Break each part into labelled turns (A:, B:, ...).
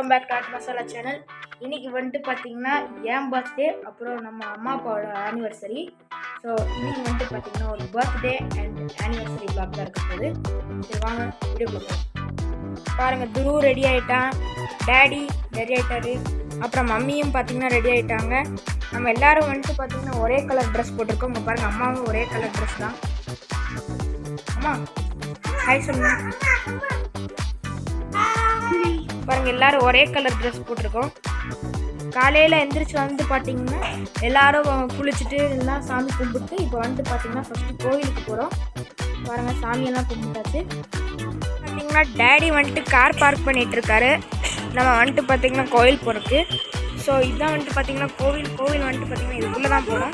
A: Welcome back to ஆட் masala channel. இன்னைக்கு வந்துட்டு பார்த்தீங்கன்னா என் பர்த்டே, அப்புறம் நம்ம அம்மா அப்பாவோட ஆனிவர்சரி. ஸோ இன்னைக்கு வந்துட்டு பார்த்தீங்கன்னா ஒரு பர்த்டே அண்ட் ஆனிவர்சரி பிளாக் தான் இருக்க போகுது. சரி வாங்க வீடியோ பார்க்கலாம். பாருங்கள், துரு ரெடி ஆகிட்டான், டேடி ரெடி ஆகிட்டாரு, அப்புறம் மம்மியும் பார்த்தீங்கன்னா ரெடி ஆகிட்டாங்க. நம்ம எல்லோரும் வந்துட்டு பார்த்தீங்கன்னா ஒரே கலர் ட்ரெஸ் போட்டிருக்கோம். இங்கே பாருங்கள், அம்மாவும் ஒரே கலர் ட்ரெஸ் தான். அம்மா ஹாய் சொல்லுங்க. பாருங்க, எல்லாரும் ஒரே கலர் ட்ரெஸ் போட்டிருக்கோம். காலையில் எந்திரிச்சு வந்து பார்த்தீங்கன்னா எல்லாரும் குளிச்சுட்டு எல்லாம் சாமி கும்பிட்டு இப்போ வந்துட்டு பார்த்தீங்கன்னா ஃபஸ்ட்டு கோவிலுக்கு போகிறோம். பாருங்கள், சாமியெல்லாம் கும்பிட்டாச்சு. பார்த்தீங்கன்னா டேடி வந்துட்டு கார் பார்க் பண்ணிகிட்டு இருக்காரு. நம்ம வந்துட்டு பார்த்தீங்கன்னா கோவில் போகிறதுக்கு. ஸோ இதுதான் வந்துட்டு பார்த்தீங்கன்னா கோவில் வந்துட்டு பார்த்தீங்கன்னா இதுக்குள்ளே தான் போகிறோம்.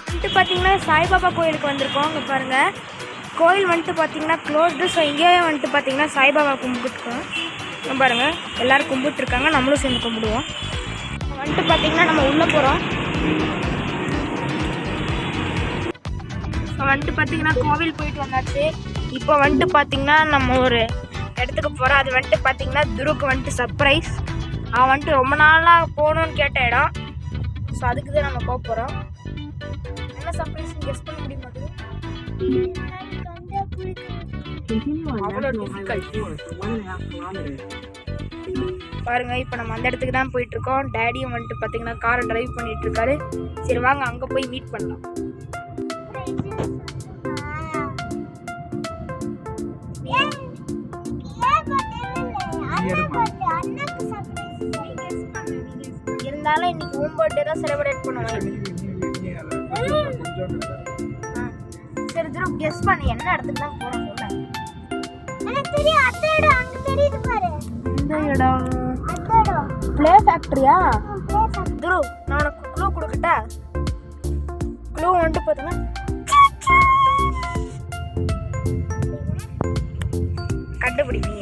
A: வந்துட்டு பார்த்தீங்கன்னா சாய்பாபா கோயிலுக்கு வந்திருக்கோம். அங்கே பாருங்கள், கோயில் வந்துட்டு பார்த்தீங்கன்னா க்ளோஸ்டு. ஸோ இங்கேயே வந்துட்டு பார்த்தீங்கன்னா சாய்பாபா கும்பிட்டுருக்கோம். பாருங்கள், எல்லோரும் கும்பிட்டுருக்காங்க, நம்மளும் சேர்ந்து கும்பிடுவோம். வந்துட்டு பார்த்தீங்கன்னா நம்ம உள்ளே போகிறோம். வந்துட்டு பார்த்தீங்கன்னா கோவில் போயிட்டு வந்தாச்சு. இப்போ வந்துட்டு பார்த்தீங்கன்னா நம்ம ஒரு இடத்துக்கு போகிறோம். அது வந்துட்டு பார்த்தீங்கன்னா துருக்கு வந்துட்டு சர்ப்ரைஸ். அவன் வந்துட்டு ரொம்ப நாளாக போகணுன்னு கேட்ட இடம். ஸோ அதுக்கு தான் நம்ம போக போகிறோம். என்ன சர்ப்ரைஸ் கெஸ் பண்ண முடியுமா? பாருங்க, இப்போ நம்ம அந்த இடத்துக்கு தான் போயிட்டு இருக்கோம். டேடியும் வந்துட்டு பார்த்தீங்கன்னா காரை டிரைவ் பண்ணிட்டு இருக்காரு. சரி வாங்க அங்கே போய் மீட் பண்ணலாம். இருந்தாலும் இன்னைக்கு உன் பர்த்டே தான் செலிப்ரேட் பண்ணுவோம். சரி துரு, கெஸ் பண்ணு, என்ன இடத்துக்கு தான் போறோம்? எனக்கு தெரியும், அந்த இடம் அங்க தெரியுது பாரு. இந்த இடம் அந்த இடம் ப்ளே ஃபேக்டரியா? துரு, நான் உனக்கு க்ளூ கொடுக்கட்டா? க்ளூ வந்துட்டு பார்த்தீங்கன்னா கண்டுபிடி. நீ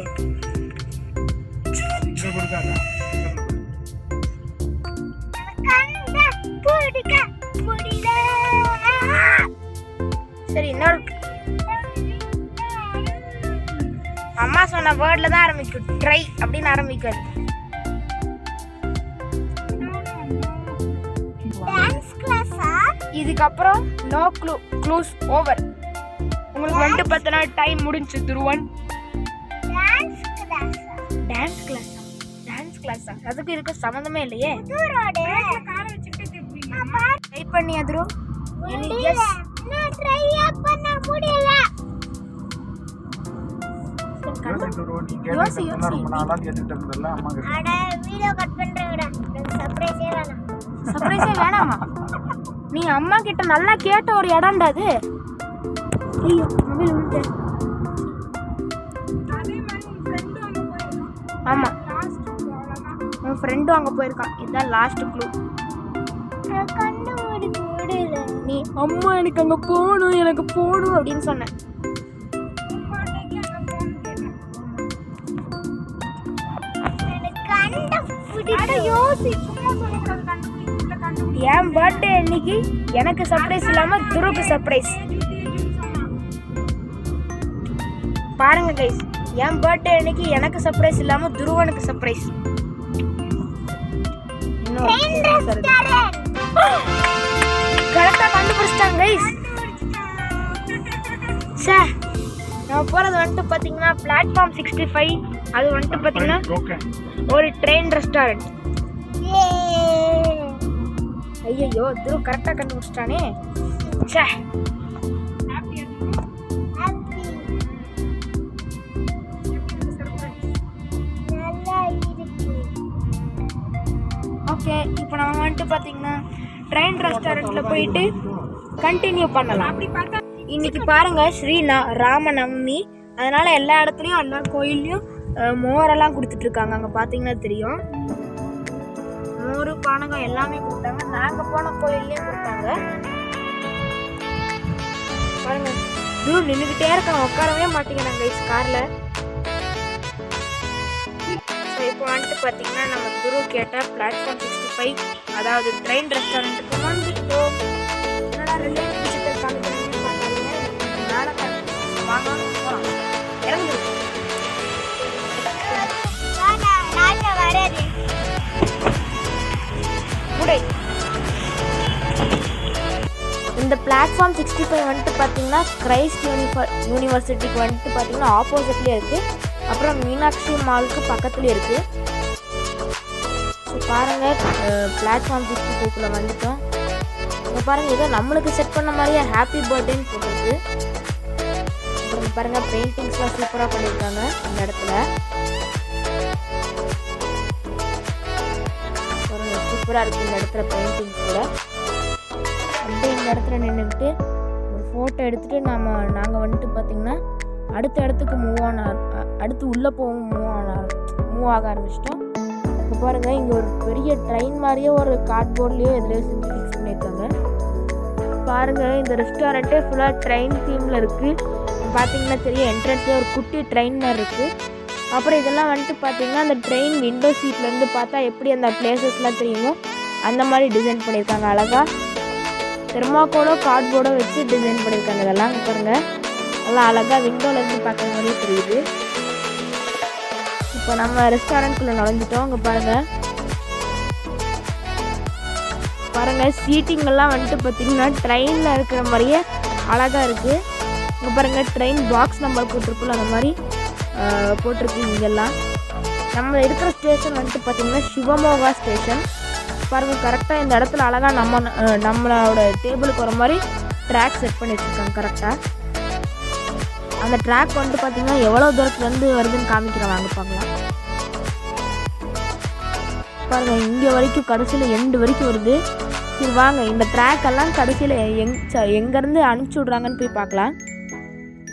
A: சரி, இன்னொரு அம்மா சொன்ன வேர்ட்ல தான் ஆரம்பிக்கும். ட்ரை அப்படின்னு ஆரம்பிக்காது. இதுக்கப்புறம் நோ க்ளூ, க்ளூஸ் ஓவர். உங்களுக்கு வந்துட்டு பார்த்தனா டைம் முடிஞ்சு. துருவன் டான்ஸ் கிளாஸா? அதுக்கு இதுக்கு சம்மந்தமே இல்லையே. ட்ரை பண்ணி அதுரும் வேணாமா? நீ அம்மா கிட்ட நல்லா கேட்ட ஒரு இடம்டா அது. ஐயோ, மொபைல் விட்டேன். ஆமா, உன் ஃப்ரெண்டும் அங்க போயிருக்கான். இதுதான் லாஸ்ட் க்ளூ. நீ அம்மா எனக்கு அங்க போகணும், எனக்கு போகணும் அப்படின்னு சொன்ன. என் பர்த்டே இன்னைக்கு எனக்கு சர்ப்ரைஸ் இல்லாம துருக்கு சர்ப்ரைஸ். பாருங்க கைஸ், என் பர்த்டே இன்னைக்கு எனக்கு சர்ப்ரைஸ் இல்லாம துருவனுக்கு சர்ப்ரைஸ். கரெக்டா கண்டுபிடிச்சிட்டாங்க கைஸ். சார், நம்ம போறது வந்துட்டு பாத்தீங்கன்னா பிளாட்ஃபார்ம் 65. அது வந்துட்டு பாத்தீங்கன்னா ஒரு ட்ரெயின் ரெஸ்டாரண்ட். ஐயோ, துரு கரெக்டா கண்டுபிடிச்சிட்டானே. ஓகே, இப்போ நம்ம வந்துட்டு பார்த்தீங்கன்னா ட்ரெயின் ரெஸ்டாரண்ட்டில் போயிட்டு கண்டினியூ பண்ணலாம். இன்னைக்கு பாருங்க, ஸ்ரீ ராமநவமி. அதனால எல்லா இடத்துலையும் எல்லா கோயில்லையும் மோரெல்லாம் கொடுத்துட்ருக்காங்க. அங்கே பார்த்தீங்கன்னா தெரியும், மோர் பானகம் எல்லாமே கொடுத்தாங்க. நாங்கள் போன கோயில்லையும் கொடுத்தாங்க. பாருங்க, தூரம் நின்றுக்கிட்டே இருக்காங்க, உட்காரவே மாட்டேங்கிறாங்க காரில். இப்போ வந்துட்டு பார்த்தீங்கன்னா நம்ம குரு கேட்டால் பிளாட்ஃபார்ம் 65, அதாவது ட்ரெயின் ரெஸ்டாரண்ட்டுக்கு வந்துட்டோம். என்னடா ரிலேட் டிஜிட்டல் காமிக்க பார்த்தாங்க. வாங்க போகலாம், இறங்குது. புடை. இந்த பிளாட்ஃபார்ம் 65 வந்துட்டு பார்த்தீங்கன்னா கிரைஸ்ட் யூனிவர்சிட்டிக்கு வந்துட்டு பார்த்தீங்கன்னா ஆப்போசிட்லேயே இருக்குது. அப்புறம் மீனாட்சி மாலுக்கு பக்கத்துலேயே இருக்குது. ஸோ பாருங்கள் பிளாட்ஃபார்ம் 65க்குள்ளே வந்துட்டோம். இங்கே பாருங்கள் ஏதோ நம்மளுக்கு செட் பண்ண மாதிரியே ஹாப்பி பர்த்டேன்னு போட்டிருக்கு. அப்புறம் பாருங்கள் பெயிண்டிங்ஸ்லாம் சூப்பராக பண்ணியிருக்காங்க இந்த இடத்துல. பாருங்கள் சூப்பராக இருக்குது இந்த இடத்துல பெயிண்டிங்ஸ் கூட. அப்படியே இந்த இடத்துல நின்றுக்கிட்டு ஒரு ஃபோட்டோ எடுத்துகிட்டு நாங்கள் வந்துட்டு பார்த்திங்கன்னா அடுத்த இடத்துக்கு அடுத்து உள்ளே மூவ் ஆக ஆரம்பிச்சிட்டோம். இப்போ பாருங்கள் இங்கே ஒரு பெரிய ட்ரெயின் மாதிரியே ஒரு கார்ட்போர்ட்லேயோ எதுலேயோ செஞ்சு ஃபிக்ஸ் பண்ணியிருக்காங்க. பாருங்கள் இந்த ரெஸ்டாரண்ட்டே ஃபுல்லாக ட்ரெயின் தீமில் இருக்குது. பார்த்தீங்கன்னா தெரியும் என்ட்ரன்ஸ்லேயே ஒரு குட்டி ட்ரெயின் மாதிரி இருக்குது. அப்புறம் இதெல்லாம் வந்துட்டு பார்த்திங்கன்னா அந்த ட்ரெயின் விண்டோ சீட்லேருந்து பார்த்தா எப்படி அந்த பிளேசஸ்லாம் தெரியுமோ அந்த மாதிரி டிசைன் பண்ணியிருக்காங்க. அழகாக தெர்மாக்கோலோ கார்ட்போர்டோ வச்சு டிசைன் பண்ணியிருக்காங்க. இதெல்லாம் பாருங்கள் நல்லா அழகாக விண்டோலேருந்து பார்க்குற மாதிரியே தெரியுது. இப்போ நம்ம ரெஸ்டாரண்ட்குள்ளே நுழைஞ்சிட்டோம். இங்கே பாருங்கள் சீட்டிங்கெல்லாம் வந்துட்டு பார்த்திங்கன்னா ட்ரெயினில் இருக்கிற மாதிரியே அழகாக இருக்குது. இங்கே பாருங்கள் ட்ரெயின் பாக்ஸ் நம்பர் போட்டிருக்குள்ள அந்த மாதிரி போட்டிருக்கு. இங்கெல்லாம் நம்ம இருக்கிற ஸ்டேஷன் வந்துட்டு பார்த்திங்கன்னா சிவமோகா ஸ்டேஷன். பாருங்கள் கரெக்டாக இந்த இடத்துல அழகாக நம்மளோட டேபிளுக்கு வர மாதிரி ட்ராக் செட் பண்ணி வச்சுருக்காங்க. கரெக்டாக அந்த ட்ராக் வந்துட்டு பார்த்திங்கன்னா எவ்வளோ தூரத்துலேருந்து வருதுன்னு காமிக்கிறேன், வாங்க பார்க்கலாம். பாருங்கள் இங்கே வரைக்கும் கடைசியில் எண்டு வரைக்கும் வருது. சரி வாங்க இந்த ட்ராக்கெல்லாம் கடைசியில் எங்கேருந்து அனுப்பிச்சி விட்றாங்கன்னு போய் பார்க்கலாம்.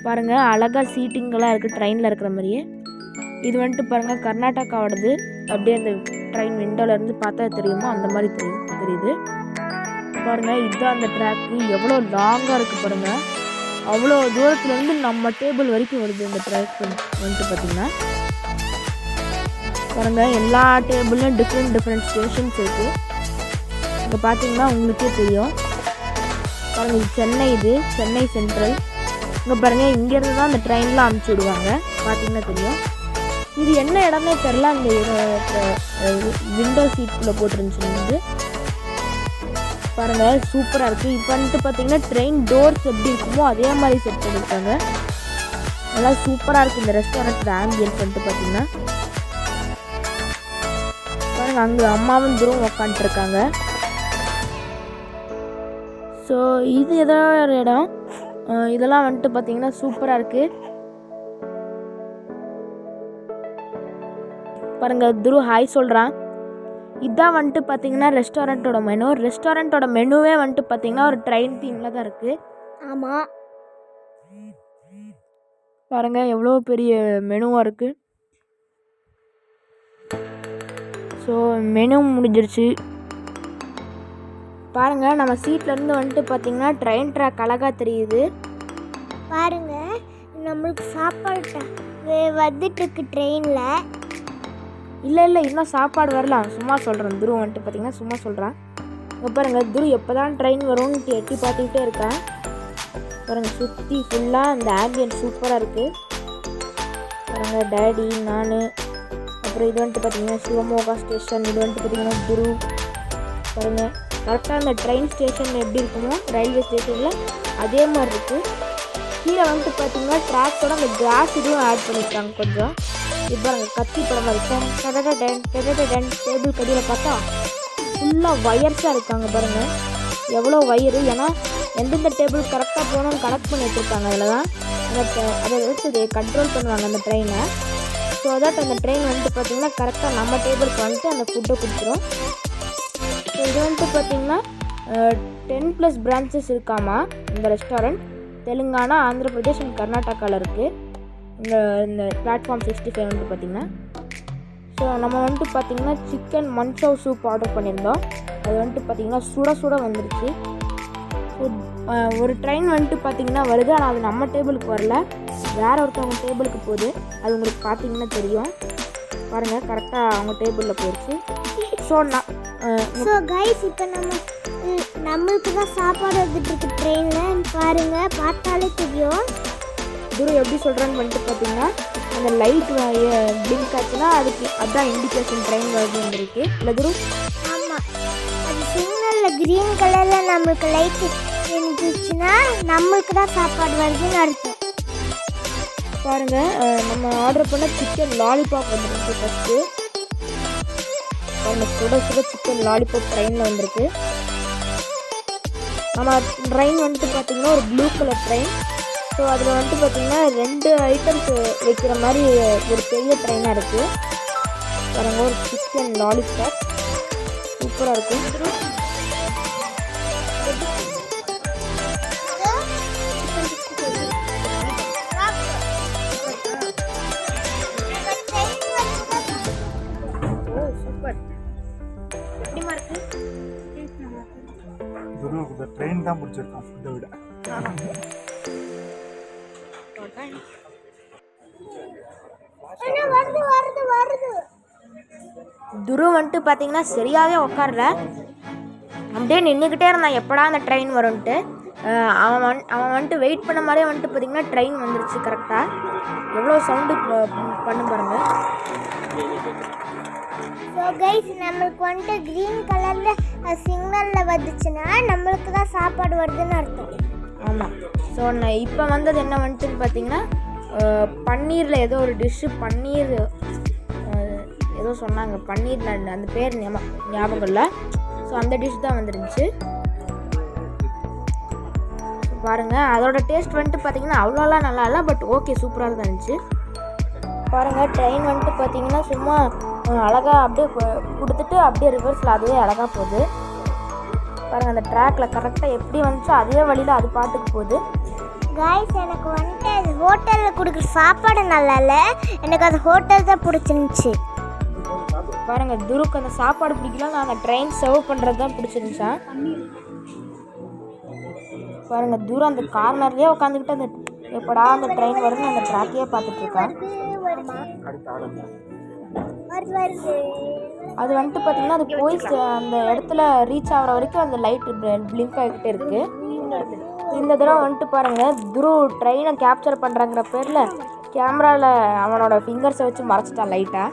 A: பாருங்கள் அழகாக சீட்டிங்கெல்லாம் இருக்குது ட்ரெயினில் இருக்கிற மாதிரியே. இது வந்துட்டு பாருங்கள் கர்நாடகாவோடது. அப்படியே அந்த ட்ரெயின் விண்டோலேருந்து பார்த்தா தெரியுமோ அந்த மாதிரி தெரியுது. பாருங்கள் இதுதான் அந்த ட்ராக்கு. எவ்வளோ லாங்காக இருக்குது பாருங்கள். அவ்வளோ தூரத்துலேருந்து நம்ம டேபிள் வரைக்கும் வருது இந்த ட்ராக் வந்துட்டு பார்த்திங்கன்னா. பாருங்கள் எல்லா டேபிள்லையும் டிஃப்ரெண்ட் ஸ்டேஷன்ஸ் இருக்குது. இங்கே பார்த்தீங்கன்னா உங்களுக்கே தெரியும். பாருங்கள் இது சென்னை சென்ட்ரல். இங்கே பாருங்கள் இங்கேருந்து தான் அந்த ட்ரெயின்லாம் அனுப்பிச்சி விடுவாங்க. பார்த்தீங்கன்னா தெரியும். இது என்ன இடமே தெரில. அந்த விண்டோ சீட்குள்ளே போட்டுருந்துச்சு. பாருங்கள் சூப்பராக இருக்குது. இப்போ வந்துட்டு பார்த்தீங்கன்னா ட்ரெயின் டோர்ஸ் எப்படி இருக்குமோ அதே மாதிரி செட் பண்ணியிருக்காங்க. நல்லா சூப்பராக இருக்குது இந்த ரெஸ்டாரண்ட் ஆம்பியன்ஸ் வந்துட்டு பார்த்தீங்கன்னா. பாருங்கள் அங்கே அம்மாவும் தூரம் உக்காந்துருக்காங்க. ஸோ இது ஏதோ ஒரு இடம். இதெல்லாம் வந்துட்டு பார்த்தீங்கன்னா சூப்பராக இருக்குது. பாருங்கள் துரு ஹாய் சொல்கிறான். இதான் வந்துட்டு பார்த்தீங்கன்னா ரெஸ்டாரண்ட்டோட மெனுவே வந்துட்டு பார்த்தீங்கன்னா ஒரு ட்ரெயின் தீமில் தான் இருக்குது.
B: ஆமாம்
A: பாருங்கள் எவ்வளோ பெரிய மெனுவாக இருக்குது. ஸோ மெனு முடிஞ்சிருச்சு. பாருங்கள் நம்ம சீட்லேருந்து வந்துட்டு பார்த்தீங்கன்னா ட்ரெயின் ட்ராக் அழகாக தெரியுது.
B: பாருங்கள் நம்மளுக்கு சாப்பாடு வந்துட்டு இருக்கு ட்ரெயினில்.
A: இல்லை இன்னும் சாப்பாடு வரலாம். சும்மா சொல்கிறேன். துரு வந்துட்டு பார்த்தீங்கன்னா சும்மா சொல்கிறேன். இங்கே பாருங்கள் துரு எப்போ தான் ட்ரெயின் வரும்னு எட்டி பார்த்துக்கிட்டே இருக்கேன். பாருங்கள் சுற்றி ஃபுல்லாக அந்த ஆம்பியன்ஸ் சூப்பராக இருக்குது. பாருங்கள் டேடி நான் அப்புறம் இது வந்துட்டு பார்த்தீங்கன்னா சிவமோகா ஸ்டேஷன். இது வந்துட்டு பார்த்தீங்கன்னா துரு. பாருங்கள் கரெக்டாக அந்த ட்ரெயின் ஸ்டேஷனில் எப்படி இருக்குமோ ரயில்வே ஸ்டேஷனில் அதே மாதிரி இருக்குது. கீழே வந்துட்டு பார்த்தீங்கன்னா ட்ராக்ஸோட அந்த கிளாஸ் இதுவும் ஆட் பண்ணியிருக்காங்க கொஞ்சம். இப்போ பாருங்கள் கத்தி படம் இருக்கும். டேபிள் கடியில் பார்த்தா ஃபுல்லாக வயர்ஸாக இருக்காங்க. பாருங்கள் எவ்வளோ வயரு. ஏன்னா எந்தெந்த டேபிள் கரெக்டாக போகணும்னு கனெக்ட் பண்ணி வச்சுருக்காங்க. அதில் தான் அதை வச்சு கண்ட்ரோல் பண்ணுவாங்க அந்த ட்ரெயினை. ஸோ தட் அந்த ட்ரெயின் வந்துட்டு பார்த்திங்கன்னா கரெக்டாக நம்ம டேபிளுக்கு வந்துட்டு அந்த ஃபுட்டை கொடுத்துரும். ஸோ இது வந்துட்டு பார்த்திங்கன்னா 10+ பிரான்ச்சஸ் இருக்காமா இந்த ரெஸ்டாரண்ட். தெலுங்கானா, ஆந்திர பிரதேஷ் அண்ட் கர்நாடகாவில் இருக்குது இந்த பிளாட்ஃபார்ம் 65 வந்துட்டு பார்த்திங்கன்னா. ஸோ நம்ம வந்துட்டு பார்த்திங்கன்னா சிக்கன் மன்சவ் சூப் ஆர்டர் பண்ணியிருந்தோம். அது வந்துட்டு பார்த்திங்கன்னா சுட வந்துருச்சு. ஸோ ஒரு ட்ரெயின் வந்துட்டு பார்த்திங்கன்னா வருது. ஆனால் அது நம்ம டேபிளுக்கு வரல, வேறு ஒருத்தவங்க டேபிளுக்கு போகுது. அது உங்களுக்கு பார்த்திங்கன்னா தெரியும். பாருங்கள் கரெக்டாக அவங்க டேபிளில் போயிடுச்சு.
B: ஸோ கைஸ் இப்போ நம்மளுக்கு தான் சாப்பாடு வந்துட்டு இருக்கு ட்ரெயினில். பாருங்கள் பார்த்தாலே தெரியும்.
A: துரு எப்படி சொல்கிறான்னு வந்துட்டு பார்த்தீங்கன்னா அந்த லைட் பிளிங்க் ஆச்சுன்னா அதுதான் இண்டிகேஷன் ட்ரெயின் வருதுன்னு இருக்குது. இல்லை துரு?
B: ஆமாம் அது க்ரீன் கலரில் நம்மளுக்கு லைட்டு இருந்துச்சுன்னா நம்மளுக்கு தான் சாப்பாடு வருதுன்னு அர்த்தம்.
A: பாருங்கள் நம்ம ஆர்டர் பண்ண சிக்கன் லாலிபாப் வந்துருக்கு. ஃபஸ்ட்டு நம்ம சுட சுட சிக்கன் லாலிபாப் ட்ரெயினில் வந்திருக்கு. நம்ம ட்ரெயின் வந்துட்டு பார்த்திங்கன்னா ஒரு ப்ளூ கலர் ட்ரெயின். ஸோ அதில் வந்துட்டு பார்த்திங்கன்னா 2 ஐட்டம்ஸ் வைக்கிற மாதிரி ஒரு பெரிய ட்ரெயினாக இருக்குது. பாருங்கள் ஒரு சிக்கன் லாலிபாப் சூப்பராக இருக்கும்.
C: ட்ரெயின் தான் பிடிச்சிருக்கான் ஃபுட்டை விட.
A: துரு வந்துட்டு பார்த்தீங்கன்னா சரியாகவே உட்காரல, அப்படியே நின்றுக்கிட்டே இருந்தான் எப்படா அந்த ட்ரெயின் வரும்ன்ட்டு. அவன் வந்துட்டு வெயிட் பண்ண மாதிரியே வந்துட்டு பார்த்தீங்கன்னா ட்ரெயின் வந்துருச்சு கரெக்டாக. எவ்வளோ சவுண்டு பண்ண பாருங்கள்.
B: ஸோ கைஸ் நம்மளுக்கு வந்துட்டு க்ரீன் கலரில் சிக்னலில் வந்துச்சுன்னா நம்மளுக்கு தான் சாப்பாடு வருதுன்னு அர்த்தம்.
A: ஆமாம். ஸோ நான் இப்போ வந்தது என்ன வந்துட்டுன்னு பார்த்தீங்கன்னா பன்னீரில் ஏதோ ஒரு டிஷ்ஷு, பன்னீர் ஏதோ சொன்னாங்க, பன்னீர் அந்த பேர் ஞாபகம் இல்லை. ஸோ அந்த டிஷ் தான் வந்துருந்துச்சு. பாருங்கள் அதோட டேஸ்ட் வந்துட்டு பார்த்தீங்கன்னா அவ்வளோலாம் நல்லா இல்லை, பட் ஓகே சூப்பராக தான் இருந்துச்சு. பாருங்கள் ட்ரெயின் வந்துட்டு பார்த்தீங்கன்னா சும்மா அழகாக அப்படியே கொடுத்துட்டு அப்படியே ரிவர்ஸில் அதுவே அழகாக போகுது. பாருங்கள் அந்த ட்ராக்கில் கரெக்டாக எப்படி வந்துச்சோ அதே வழியில் அது பாட்டுக்கு போகுது.
B: கைஸ் எனக்கு வந்துட்டு அது ஹோட்டலில் கொடுக்குற சாப்பாடு நல்லா இல்லை, எனக்கு அது ஹோட்டல் தான் பிடிச்சிருந்துச்சி.
A: பாருங்கள் துருக்கு அந்த சாப்பாடு பிடிக்கல, நான் அந்த ட்ரெயின் சர்வ் பண்ணுறது தான் பிடிச்சிருந்துச்சா. பாருங்கள் தூரம் அந்த கார்னர்லேயே உட்காந்துக்கிட்டு அந்த எப்படா அந்த ட்ரெயின் வரும்னு அந்த ட்ராக்கையே பார்த்துட்ருக்கான். அது வந்துட்டு பார்த்தீங்கன்னா அது போய் அந்த இடத்துல ரீச் ஆகிற வரைக்கும் அந்த லைட்டு பிளிங்க் ஆகிக்கிட்டே இருக்குது. இந்த தடவை வந்துட்டு பாருங்கள் துரு ட்ரெயினை கேப்சர் பண்ணுறாங்கிற பேரில் கேமராவில் அவனோட ஃபிங்கர்ஸை வச்சு மறைச்சிட்டான் லைட்டாக.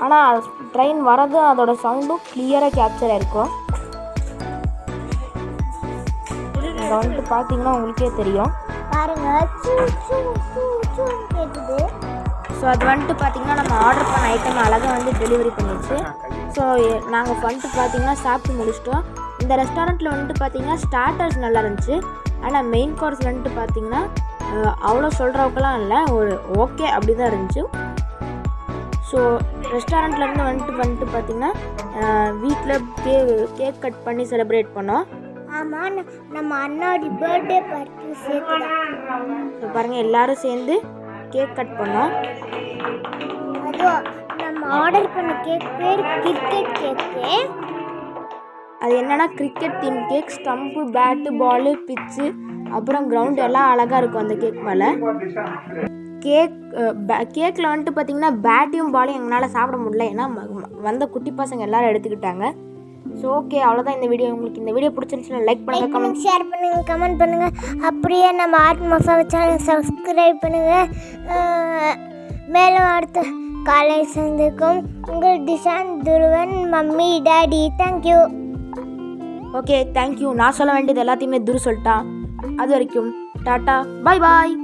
A: ஆனால் ட்ரெயின் வரதும் அதோட சவுண்டும் கிளியராக கேப்சர் ஆகிருக்கும். இதை வந்துட்டு பார்த்தீங்கன்னா உங்களுக்கே தெரியும்
B: பாருங்கள் கேட்டுது.
A: ஸோ அது வந்துட்டு பார்த்திங்கன்னா நம்ம ஆர்டர் பண்ண ஐட்டம் அழகாக வந்து டெலிவரி பண்ணிடுச்சு. ஸோ நாங்கள் வந்துட்டு பார்த்திங்கன்னா சாப்பிட்டு முடிச்சிட்டோம். இந்த ரெஸ்டாரண்ட்டில் வந்துட்டு பார்த்திங்கன்னா ஸ்டார்டர்ஸ் நல்லா இருந்துச்சு, ஆனால் மெயின் கோர்ஸ் வந்துட்டு பார்த்திங்கன்னா அவ்வளோ சொல்கிறவக்கெல்லாம் இல்லை, ஒரு ஓகே அப்படி தான் இருந்துச்சு. ஸோ ரெஸ்டாரண்ட்லேருந்து வந்துட்டு பார்த்திங்கன்னா வீட்டில் கேக் கட் பண்ணி செலிப்ரேட் பண்ணோம்.
B: ஆமாம் நம்ம அண்ணாடி பர்த்டே பார்ட்டி சேர்த்து.
A: ஸோ பாருங்கள் எல்லோரும் சேர்ந்து கேக் கட் பண்ணோம்.
B: அதுவும் நம்ம ஆர்டர் பண்ண கேக் பேர் கிரிக்கெட் கேக்கு.
A: அது என்னென்னா cricket theme cake, stump, bat, ball, pitch, அப்புறம் கிரவுண்ட் எல்லாம் அழகாக இருக்கும் அந்த கேக் மேலே. கேக்கில் வந்துட்டு பார்த்திங்கன்னா பேட்டையும் பாலும் எங்களால் சாப்பிட முடியல, ஏன்னா வந்த குட்டி பசங்க எல்லோரும் எடுத்துக்கிட்டாங்க. ஸோ ஓகே அவ்வளோதான் இந்த வீடியோ. உங்களுக்கு இந்த வீடியோ பிடிச்சிருந்துச்சுன்னா லைக் பண்ணுங்கள், கமெண்ட்
B: ஷேர் பண்ணுங்கள், கமெண்ட் பண்ணுங்கள். அப்படியே நம்ம ஆர்ட் மசாலா சேனல் சப்ஸ்கிரைப் பண்ணுங்கள். மேலும் அடுத்த காலை சந்திக்கும் உங்கள் Dishan, Dhruvan, mummy, daddy. Thank you.
A: Okay thank you. நான் சொல்ல வேண்டியது எல்லாத்தையுமே துரு சொல்லிட்டான். அது வரைக்கும் டாட்டா, பாய் பாய்.